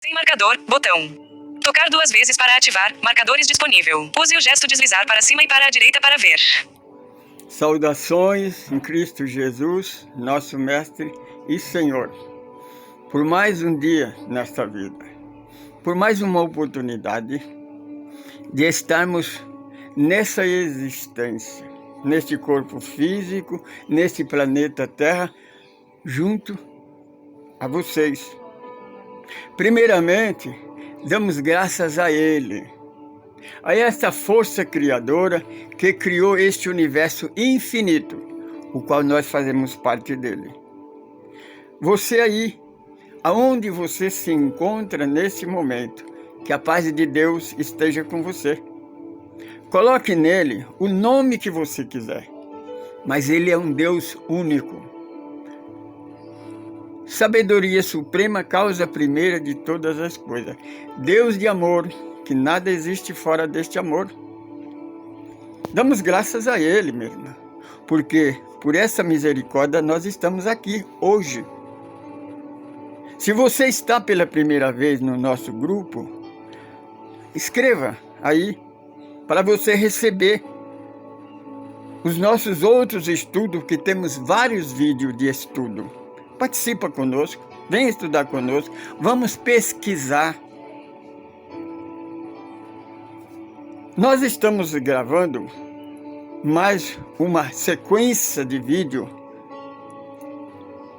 Sem marcador, botão. Tocar 2 vezes para ativar, marcadores disponível. Use o gesto deslizar para cima e para a direita para ver. Saudações em Cristo Jesus, nosso Mestre e Senhor. Por mais um dia nesta vida, por mais uma oportunidade de estarmos nessa existência, neste corpo físico, neste planeta Terra, junto a vocês. Primeiramente, damos graças a Ele, a esta força criadora que criou este universo infinito, o qual nós fazemos parte dele. Você aí, aonde você se encontra nesse momento, que a paz de Deus esteja com você. Coloque nele o nome que você quiser, mas ele é um Deus único. Sabedoria suprema, causa primeira de todas as coisas. Deus de amor, que nada existe fora deste amor. Damos graças a Ele, meu irmão, porque por essa misericórdia nós estamos aqui hoje. Se você está pela primeira vez no nosso grupo, escreva aí para você receber os nossos outros estudos, que temos vários vídeos de estudo. Participa conosco, vem estudar conosco, vamos pesquisar. Nós estamos gravando mais uma sequência de vídeo.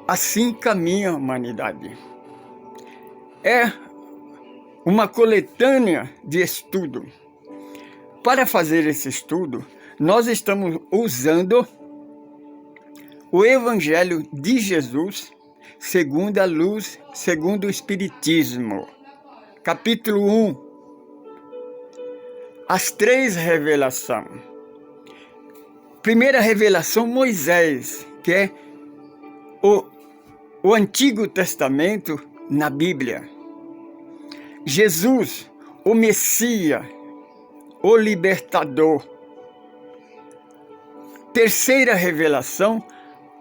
Assim caminha a humanidade. É uma coletânea de estudo. Para fazer esse estudo, nós estamos usando o Evangelho de Jesus, segundo a luz, segundo o Espiritismo. Capítulo 1. As 3 revelações. Primeira revelação, Moisés, que é o Antigo Testamento na Bíblia. Jesus, o Messias, o Libertador. Terceira revelação,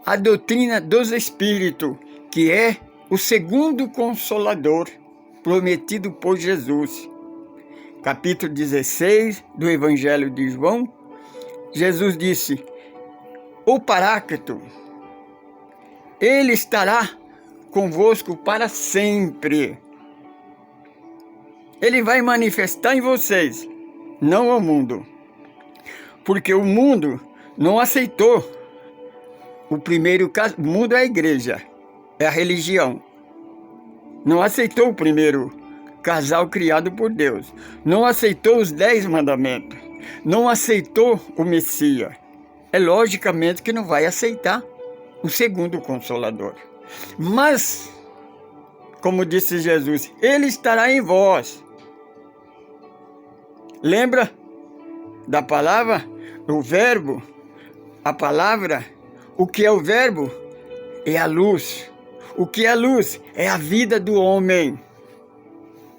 a doutrina dos Espíritos, que é o segundo Consolador prometido por Jesus. Capítulo 16 do Evangelho de João, Jesus disse: o Paráclito, ele estará convosco para sempre. Ele vai manifestar em vocês, não ao mundo, porque o mundo não aceitou. O primeiro caso, o mundo é a igreja, é a religião. Não aceitou o primeiro casal criado por Deus. Não aceitou os 10 mandamentos. Não aceitou o Messias. É logicamente que não vai aceitar o segundo Consolador. Mas, como disse Jesus, ele estará em vós. Lembra da palavra? O verbo, a palavra. O que é o verbo? É a luz. O que é a luz? É a vida do homem.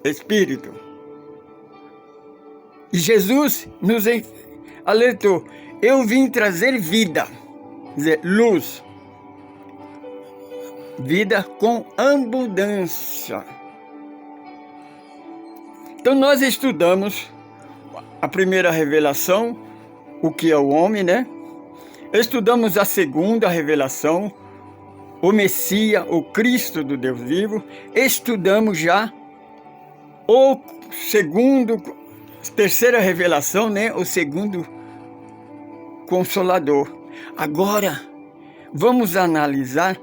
Espírito. E Jesus nos alertou: eu vim trazer vida. Quer dizer, luz. Vida com abundância. Então nós estudamos a primeira revelação, o que é o homem, né? Estudamos a segunda revelação, o Messias, o Cristo do Deus vivo. Estudamos já o terceira revelação, né? O segundo Consolador. Agora, vamos analisar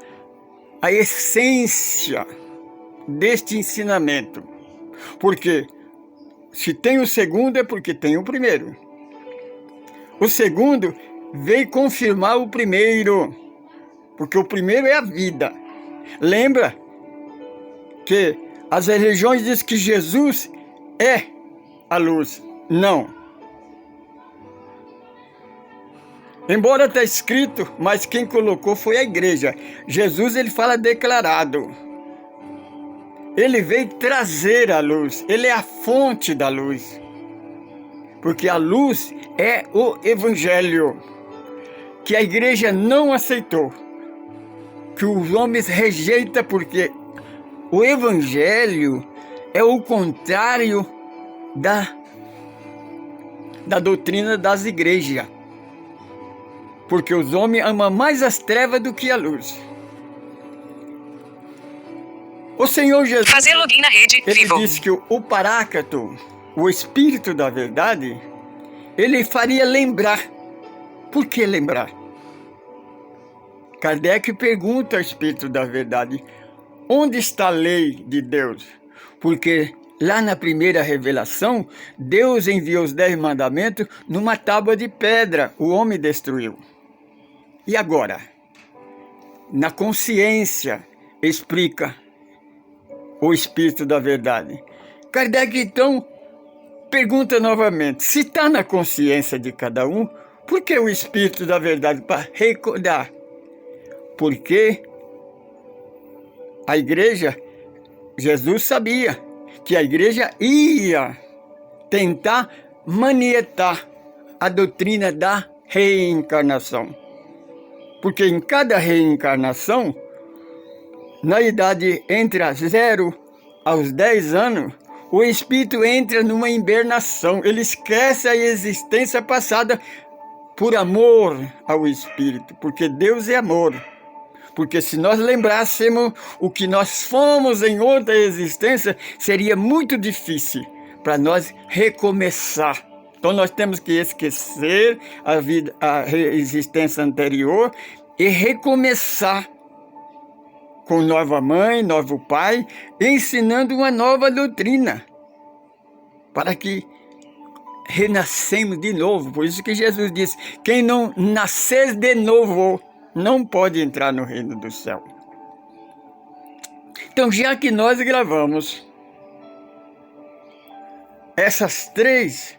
a essência deste ensinamento. Porque se tem o segundo é porque tem o primeiro. O segundo veio confirmar o primeiro, porque o primeiro é a vida. Lembra que as religiões dizem que Jesus é a luz? Não. Embora está escrito, mas quem colocou foi a igreja. Jesus, ele fala declarado. Ele veio trazer a luz, ele é a fonte da luz. Porque a luz é o Evangelho, que a igreja não aceitou, que os homens rejeitam, porque o Evangelho é o contrário da doutrina das igrejas. Porque os homens amam mais as trevas do que a luz. O Senhor Jesus, Fazer login na rede. ele Vivo. disse que o Paráclito, o Espírito da Verdade, ele faria lembrar. Por que lembrar? Kardec pergunta ao Espírito da Verdade, onde está a lei de Deus? Porque lá na primeira revelação, Deus enviou os 10 mandamentos numa tábua de pedra, o homem destruiu. E agora? Na consciência, explica o Espírito da Verdade. Kardec, então, pergunta novamente, se está na consciência de cada um, por que o Espírito da Verdade? Para recordar. Porque a igreja, Jesus sabia que a igreja ia tentar manietar a doutrina da reencarnação. Porque em cada reencarnação, na idade entre 0 aos 10 anos, o espírito entra numa hibernação. Ele esquece a existência passada por amor ao espírito, porque Deus é amor. Porque se nós lembrássemos o que nós fomos em outra existência, seria muito difícil para nós recomeçar. Então nós temos que esquecer a existência anterior e recomeçar com nova mãe, novo pai, ensinando uma nova doutrina, para que renascemos de novo. Por isso que Jesus disse, quem não nascer de novo, não pode entrar no reino do céu. Então, já que nós gravamos essas 3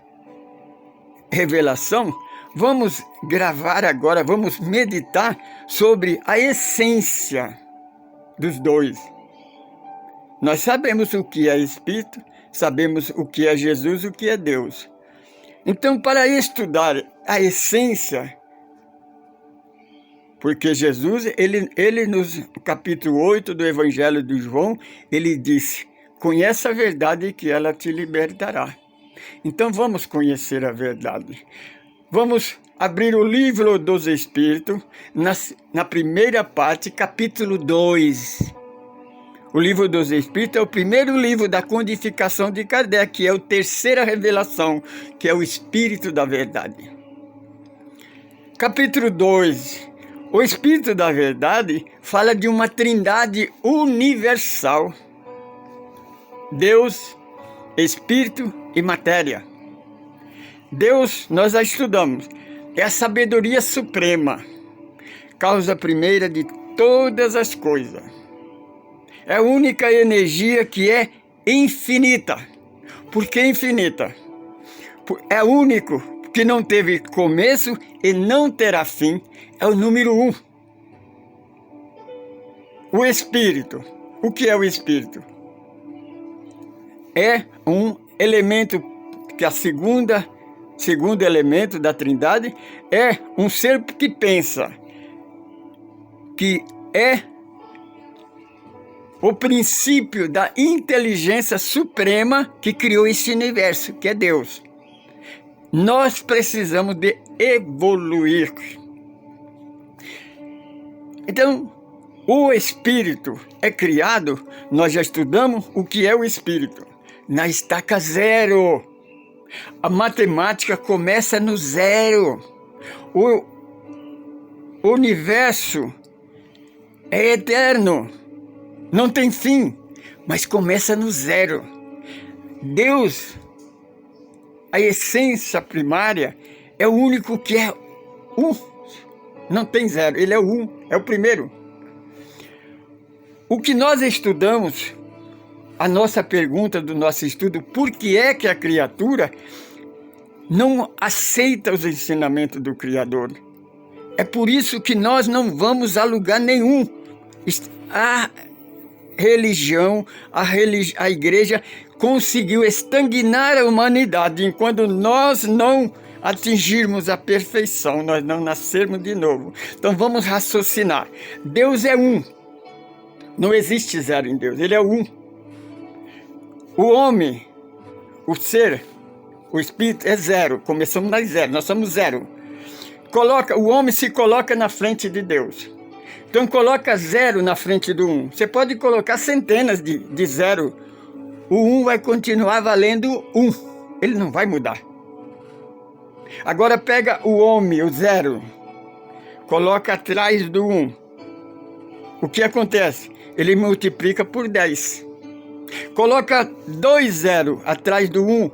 revelações, vamos gravar agora, vamos meditar sobre a essência dos 2. Nós sabemos o que é Espírito, sabemos o que é Jesus, o que é Deus. Então, para estudar a essência, porque Jesus, ele no capítulo 8 do Evangelho de João, ele disse, conheça a verdade que ela te libertará. Então vamos conhecer a verdade. Vamos abrir o livro dos Espíritos, na primeira parte, capítulo 2. O livro dos Espíritos é o primeiro livro da codificação de Kardec, que é a terceira revelação, que é o Espírito da Verdade. Capítulo 2. O Espírito da Verdade fala de uma trindade universal. Deus, Espírito e Matéria. Deus, nós já estudamos, é a sabedoria suprema, causa primeira de todas as coisas. É a única energia que é infinita. Por que infinita? É o único que não teve começo e não terá fim. É o número 1. O Espírito. O que é o Espírito? É um elemento que segundo elemento da Trindade é um ser que pensa, que é o princípio da inteligência suprema que criou esse universo, que é Deus. Nós precisamos de evoluir. Então, o Espírito é criado, nós já estudamos o que é o Espírito, na estaca 0. A matemática começa no 0. O universo é eterno, não tem fim, mas começa no 0. Deus, a essência primária, é o único que é 1. Não tem 0, ele é o 1, é o primeiro. O que nós estudamos, a nossa pergunta do nosso estudo, por que é que a criatura não aceita os ensinamentos do Criador? É por isso que nós não vamos a lugar nenhum. A religião, a igreja conseguiu estagnar a humanidade. Enquanto nós não atingirmos a perfeição, nós não nascermos de novo. Então vamos raciocinar. Deus é 1. Não existe 0 em Deus, ele é 1. O homem, o ser, o espírito é zero. Começamos nas zero, nós somos zero. O homem se coloca na frente de Deus. Então coloca zero na frente do um. Você pode colocar centenas de zero. O um vai continuar valendo um. Ele não vai mudar. Agora pega o homem, o zero, coloca atrás do um. O que acontece? Ele multiplica por 10. Coloca 2 zero atrás do 1,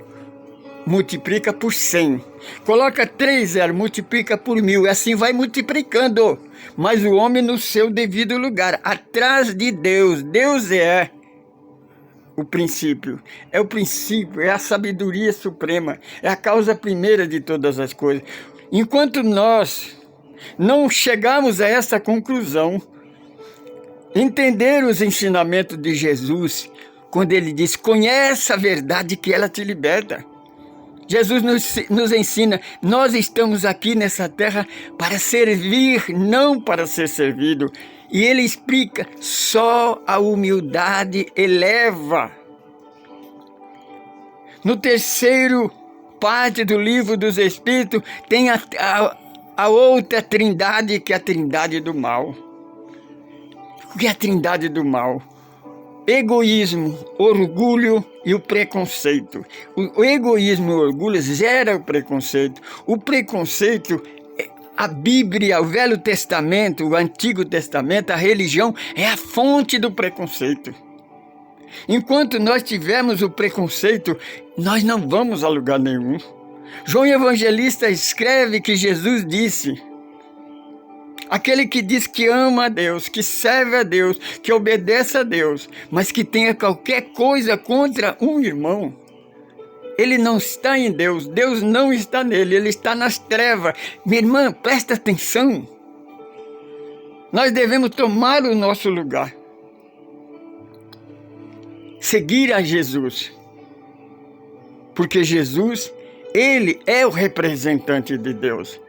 multiplica por 100. Coloca 3 zero, multiplica por 1000. Assim vai multiplicando. Mas o homem no seu devido lugar, atrás de Deus. Deus é o princípio. É o princípio, é a sabedoria suprema. É a causa primeira de todas as coisas. Enquanto nós não chegarmos a essa conclusão, entender os ensinamentos de Jesus, quando ele diz, conhece a verdade que ela te liberta. Jesus nos ensina, nós estamos aqui nessa terra para servir, não para ser servido. E ele explica, só a humildade eleva. No terceiro parte do livro dos Espíritos, tem a outra trindade, que é a trindade do mal. O que é a trindade do mal? Egoísmo, orgulho e o preconceito. O egoísmo e o orgulho gera o preconceito. O preconceito, a Bíblia, o Velho Testamento, o Antigo Testamento, a religião é a fonte do preconceito. Enquanto nós tivermos o preconceito, nós não vamos a lugar nenhum. João Evangelista escreve que Jesus disse, aquele que diz que ama a Deus, que serve a Deus, que obedece a Deus, mas que tenha qualquer coisa contra um irmão, ele não está em Deus, Deus não está nele, ele está nas trevas. Minha irmã, presta atenção. Nós devemos tomar o nosso lugar. Seguir a Jesus. Porque Jesus, ele é o representante de Deus.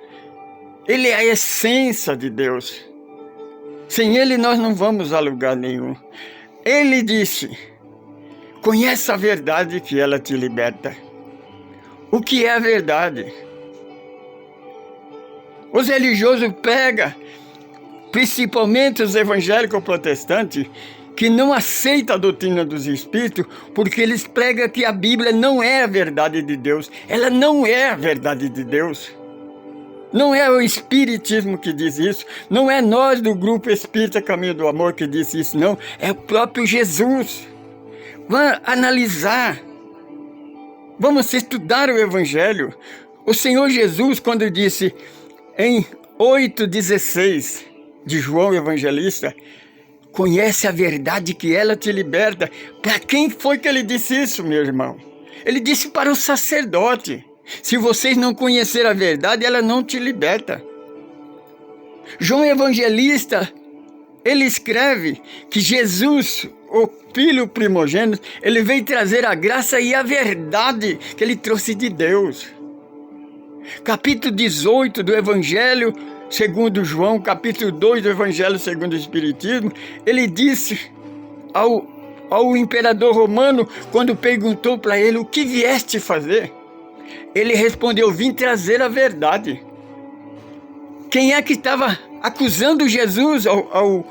Ele é a essência de Deus. Sem ele nós não vamos a lugar nenhum. Ele disse, conhece a verdade que ela te liberta. O que é a verdade? Os religiosos pegam, principalmente os evangélicos protestantes, que não aceitam a doutrina dos Espíritos, porque eles pregam que a Bíblia não é a verdade de Deus. Ela não é a verdade de Deus. Não é o Espiritismo que diz isso, não é nós do Grupo Espírita Caminho do Amor que diz isso, não. É o próprio Jesus. Vamos analisar, vamos estudar o Evangelho. O Senhor Jesus, quando disse em 8,16 de João Evangelista, conhece a verdade que ela te liberta. Para quem foi que ele disse isso, meu irmão? Ele disse para o sacerdote. Se vocês não conhecerem a verdade, ela não te liberta. João Evangelista, ele escreve que Jesus, o Filho primogênito, ele veio trazer a graça e a verdade que ele trouxe de Deus. Capítulo 18 do Evangelho segundo João, capítulo 2 do Evangelho segundo o Espiritismo, ele disse ao imperador romano, quando perguntou para ele, o que vieste fazer? Ele respondeu, vim trazer a verdade. Quem é que estava acusando Jesus ao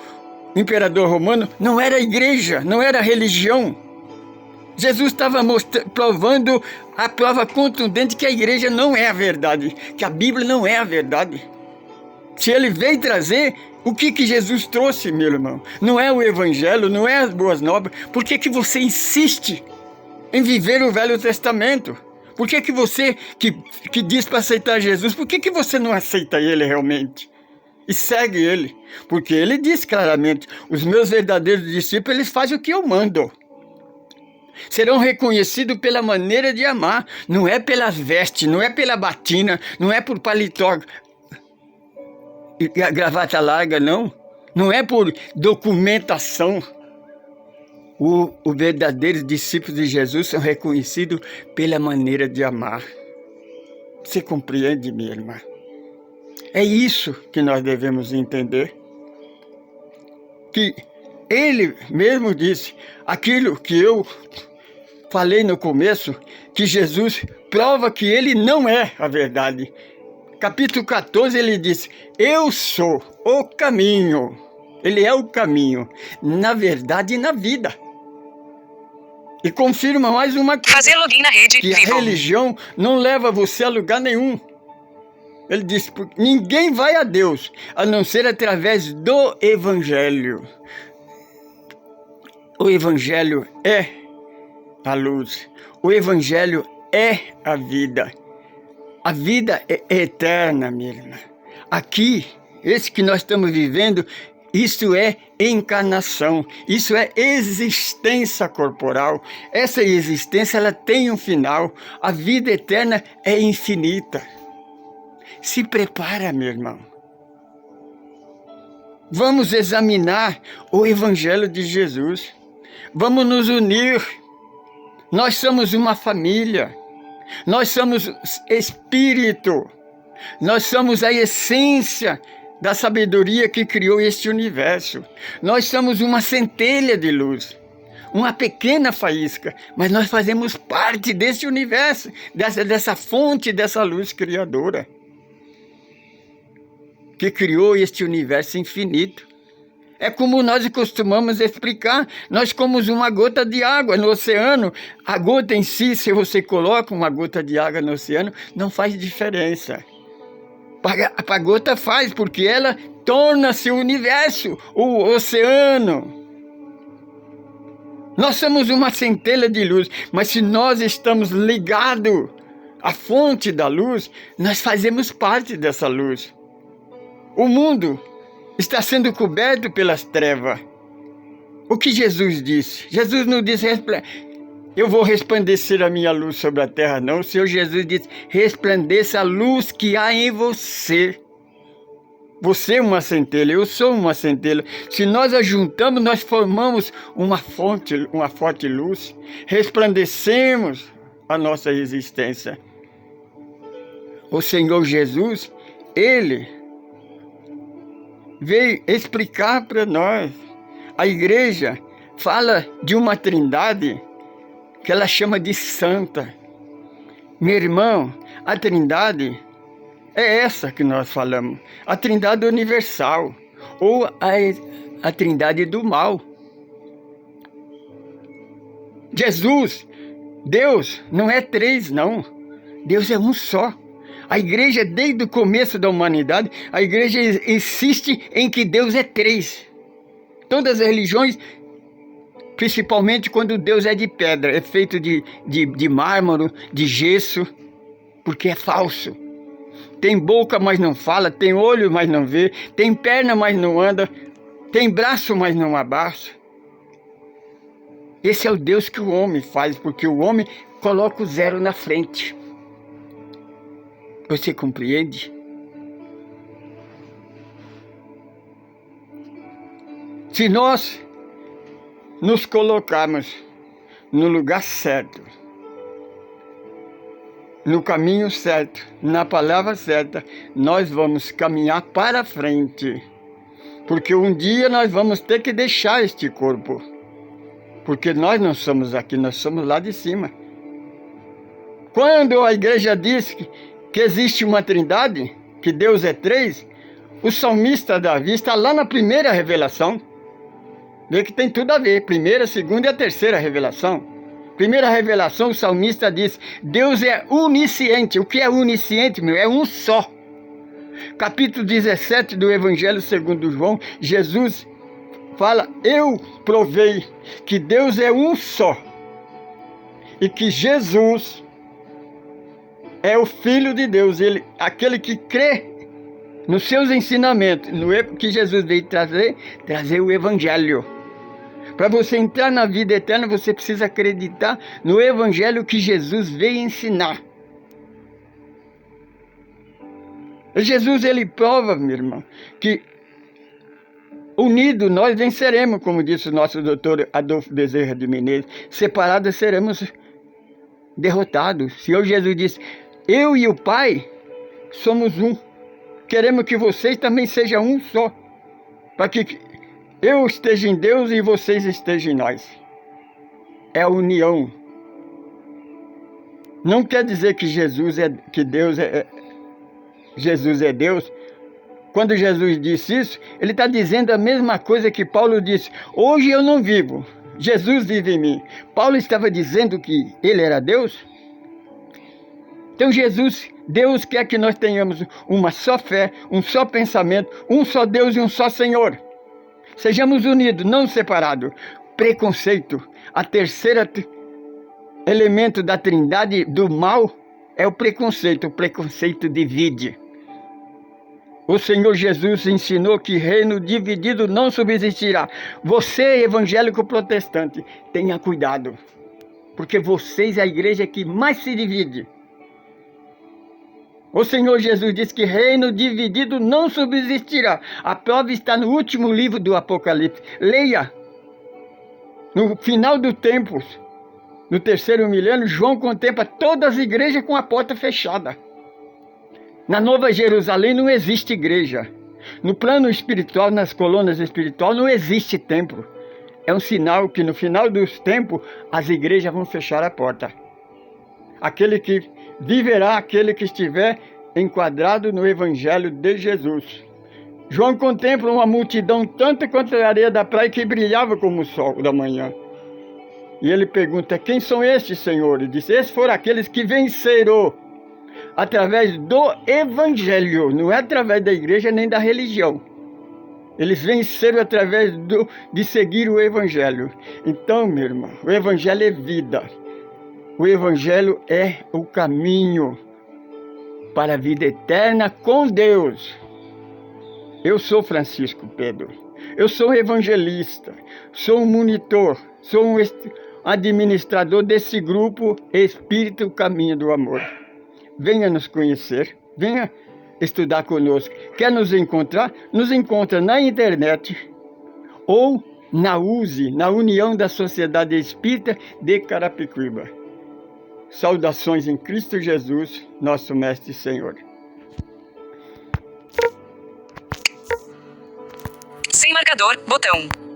imperador romano? Não era a igreja, não era a religião. Jesus estava provando a prova contundente que a igreja não é a verdade, que a Bíblia não é a verdade. Se ele veio trazer, o que Jesus trouxe, meu irmão? Não é o Evangelho, não é as boas novas. Por que você insiste em viver o Velho Testamento? Por que você que diz para aceitar Jesus, por que você não aceita ele realmente? E segue ele? Porque ele diz claramente, os meus verdadeiros discípulos, eles fazem o que eu mando. Serão reconhecidos pela maneira de amar, não é pelas vestes, não é pela batina, não é por paletó e a gravata larga, não. Não é por documentação. Os verdadeiros discípulos de Jesus são reconhecidos pela maneira de amar. Você compreende, minha irmã? É isso que nós devemos entender. Que ele mesmo disse, aquilo que eu falei no começo que Jesus prova que ele não é a verdade. Capítulo 14 ele diz: eu sou o caminho. Ele é o caminho, na verdade e na vida. E confirma mais uma coisa. Fazer login na rede. Que a religião não leva você a lugar nenhum. Ele diz: ninguém vai a Deus, a não ser através do Evangelho. O Evangelho é a luz. O Evangelho é a vida. A vida é eterna, minha irmã. Aqui, esse que nós estamos vivendo, isso é encarnação, isso é existência corporal. Essa existência, ela tem um final. A vida eterna é infinita. Se prepara, meu irmão. Vamos examinar o Evangelho de Jesus. Vamos nos unir. Nós somos uma família. Nós somos espírito. Nós somos a essência da sabedoria que criou este universo. Nós somos uma centelha de luz, uma pequena faísca, mas nós fazemos parte desse universo, dessa fonte, dessa luz criadora, que criou este universo infinito. É como nós costumamos explicar, nós somos uma gota de água no oceano. A gota em si, se você coloca uma gota de água no oceano, não faz diferença. A gota faz, porque ela torna-se o universo, o oceano. Nós somos uma centelha de luz, mas se nós estamos ligados à fonte da luz, nós fazemos parte dessa luz. O mundo está sendo coberto pelas trevas. O que Jesus disse? Jesus não disse: eu vou resplandecer a minha luz sobre a terra, não. O Senhor Jesus disse: resplandeça a luz que há em você. Você é uma centelha, eu sou uma centelha. Se nós a juntamos, nós formamos uma forte luz. Resplandecemos a nossa existência. O Senhor Jesus, Ele veio explicar para nós. A igreja fala de uma trindade que ela chama de santa. Meu irmão, a trindade é essa que nós falamos. A trindade universal, ou a trindade do mal. Jesus, Deus, não é três, não. Deus é um só. A igreja, desde o começo da humanidade, a igreja insiste em que Deus é três. Todas as religiões, principalmente quando Deus é de pedra, é feito de mármore, de gesso, porque é falso. Tem boca, mas não fala, tem olho, mas não vê, tem perna, mas não anda, tem braço, mas não abraça. Esse é o Deus que o homem faz, porque o homem coloca o zero na frente. Você compreende? Se nós nos colocarmos no lugar certo, no caminho certo, na palavra certa, nós vamos caminhar para frente. Porque um dia nós vamos ter que deixar este corpo. Porque nós não somos aqui, nós somos lá de cima. Quando a igreja diz que existe uma trindade, que Deus é três, o salmista Davi está lá na primeira revelação. Vê que tem tudo a ver, primeira, segunda e a terceira revelação. Primeira revelação, o salmista diz: Deus é onisciente. O que é onisciente, meu? É um só. Capítulo 17 do Evangelho segundo João, Jesus fala: eu provei que Deus é um só. E que Jesus é o Filho de Deus, aquele que crê nos seus ensinamentos, no que Jesus veio trazer o Evangelho. Para você entrar na vida eterna, você precisa acreditar no Evangelho que Jesus veio ensinar. E Jesus, ele prova, meu irmão, que unidos nós venceremos, como disse o nosso doutor Adolfo Bezerra de Menezes. Separados seremos derrotados. O Senhor Jesus disse: eu e o Pai somos um. Queremos que vocês também sejam um só, para que eu esteja em Deus e vocês estejam em nós. É a união Não quer dizer que Jesus é Deus. Quando Jesus disse isso, ele está dizendo a mesma coisa que Paulo disse. Hoje eu não vivo, Jesus vive em mim. Paulo estava dizendo que ele era Deus. Então Deus quer que nós tenhamos uma só fé, um só pensamento, um só Deus e um só Senhor. Sejamos unidos, não separados. Preconceito, a terceira elemento da trindade do mal é o preconceito. O preconceito divide. O Senhor Jesus ensinou que reino dividido não subsistirá. Você, evangélico protestante, tenha cuidado, porque vocês é a igreja que mais se divide. O Senhor Jesus disse que reino dividido não subsistirá. A prova está no último livro do Apocalipse. Leia. No final do tempo, no terceiro milênio, João contempla todas as igrejas com a porta fechada. Na Nova Jerusalém não existe igreja. No plano espiritual, nas colunas espirituais, não existe templo. É um sinal que no final dos tempos, as igrejas vão fechar a porta. Aquele que viverá, aquele que estiver enquadrado no Evangelho de Jesus. João contempla uma multidão tanto quanto a areia da praia que brilhava como o sol da manhã. E ele pergunta, quem são estes, Senhor? E diz, esses foram aqueles que venceram através do Evangelho, não é através da igreja nem da religião. Eles venceram através de seguir o Evangelho. Então, meu irmão, o Evangelho é vida. O Evangelho é o caminho para a vida eterna com Deus. Eu sou Francisco Pedro. Eu sou um evangelista. Sou um monitor. Sou um administrador desse grupo Espírito Caminho do Amor. Venha nos conhecer. Venha estudar conosco. Quer nos encontrar? Nos encontra na internet ou na USE, na União da Sociedade Espírita de Carapicuíba. Saudações em Cristo Jesus, nosso Mestre e Senhor. Sem marcador, botão.